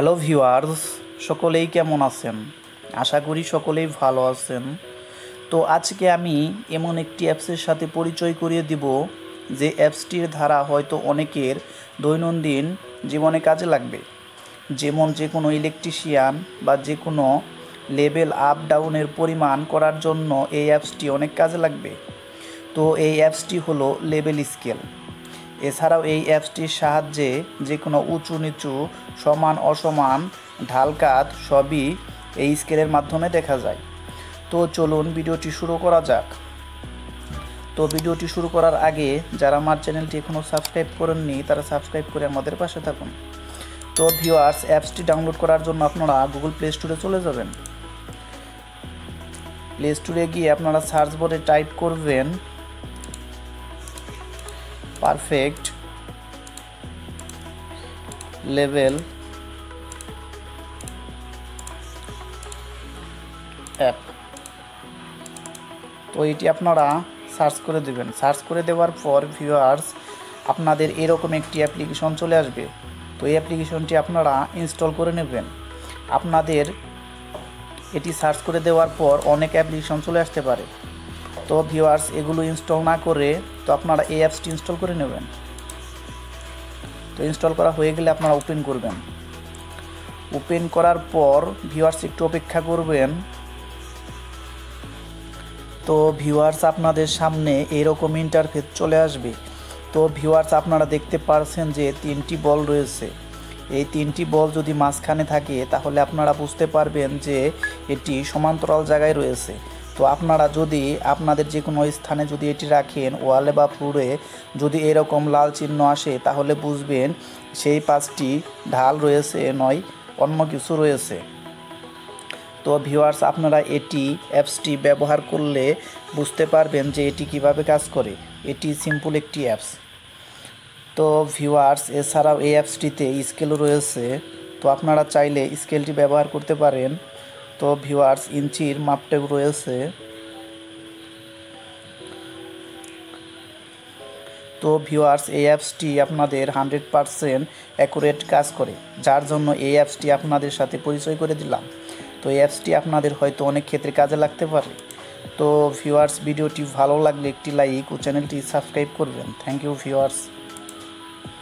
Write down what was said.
Hello viewers, সকলেই কেমন আছেন? আশা করি সকলেই ভালো আছেন। তো আজকে আমি এমন একটি অ্যাপসের সাথে পরিচয় করিয়ে দিব যে অ্যাপসটির দ্বারা হয়তো অনেকের দৈনন্দিন জীবনে কাজে লাগবে। যেমন যে কোনো ইলেকট্রিশিয়ান বা যে কোনো লেভেল আপ ডাউনের পরিমাণ করার জন্য এই অ্যাপসটি অনেক কাজে লাগবে। তো এই অ্যাপসটি হলো লেভেল স্কেল। এছাড়াও এই অ্যাপসটির সাহায্যে যে কোনো উঁচু নিচু, সমান অসমান, ঢাল কাত সবই এই স্কেলের মাধ্যমে দেখা যায়। তো চলুন ভিডিওটি শুরু করা যাক। তো ভিডিওটি শুরু করার আগে যারা আমার চ্যানেলটি এখনও সাবস্ক্রাইব করেননি তারা সাবস্ক্রাইব করে আমাদের পাশে থাকুন। তো ভিউয়ার্স, অ্যাপসটি ডাউনলোড করার জন্য আপনারা গুগল প্লে স্টোরে চলে যাবেন। প্লে স্টোরে গিয়ে আপনারা সার্চ বারে টাইপ করবেন পারফেক্ট লেভেল অ্যাপ। তো এটি আপনারা সার্চ করে দেবেন। সার্চ করে দেওয়ার পর ভিউয়ার্স, আপনাদের এরকম একটি অ্যাপ্লিকেশন চলে আসবে। তো এই অ্যাপ্লিকেশনটি আপনারা ইনস্টল করে নেবেন। আপনাদের এটি সার্চ করে দেওয়ার পর অনেক অ্যাপ্লিকেশন চলে আসতে পারে। তো ভিউয়ার্স, এগুলো ইনস্টল না করে তো আপনারা এই অ্যাপসটি ইনস্টল করে নেবেন। তো ইনস্টল করা হয়ে গেলে আপনারা ওপেন করবেন। ওপেন করার পর ভিউয়ার্স একটু অপেক্ষা করবেন। তো ভিউয়ার্স, আপনাদের সামনে এরকম ইন্টারফেস চলে আসবে। তো ভিউয়ার্স, আপনারা দেখতে পারছেন যে 3টি বল রয়েছে। এই 3টি বল যদি মাঝখানে থাকে তাহলে আপনারা বুঝতে পারবেন যে এটি সমান্তরাল জায়গায় রয়েছে। তো আপনারা যদি আপনাদের যে কোনো স্থানে যদি এটি রাখেন, ওয়ালে বা ফ্লোরে যদি এরকম লাল চিহ্ন আসে তাহলে বুঝবেন সেই 5টি ঢাল রয়েছে, নয় অন্য কিছু রয়েছে। তো ভিউয়ার্স, আপনারা এটি অ্যাপসটি ব্যবহার করলে বুঝতে পারবেন যে এটি কিভাবে কাজ করে। এটি সিম্পল একটি অ্যাপস। তো ভিউয়ার্স, এছাড়াও এই অ্যাপসটিতে স্কেলও রয়েছে। তো আপনারা চাইলে স্কেলটি ব্যবহার করতে পারেন। তো ভিউয়ার্স, ইঞ্চির মাপটেও রয়েছে। তো ভিউয়ার্স, এই অ্যাপসটি আপনাদের 100% অ্যাকুরেট কাজ করে, যার জন্য এই অ্যাপসটি আপনাদের সাথে পরিচয় করে দিলাম। তো এই অ্যাপসটি আপনাদের হয়তো অনেক ক্ষেত্রে কাজে লাগতে পারে। তো ভিউয়ার্স, ভিডিওটি ভালো লাগলে একটি লাইক ও চ্যানেলটি সাবস্ক্রাইব করবেন। Thank you viewers.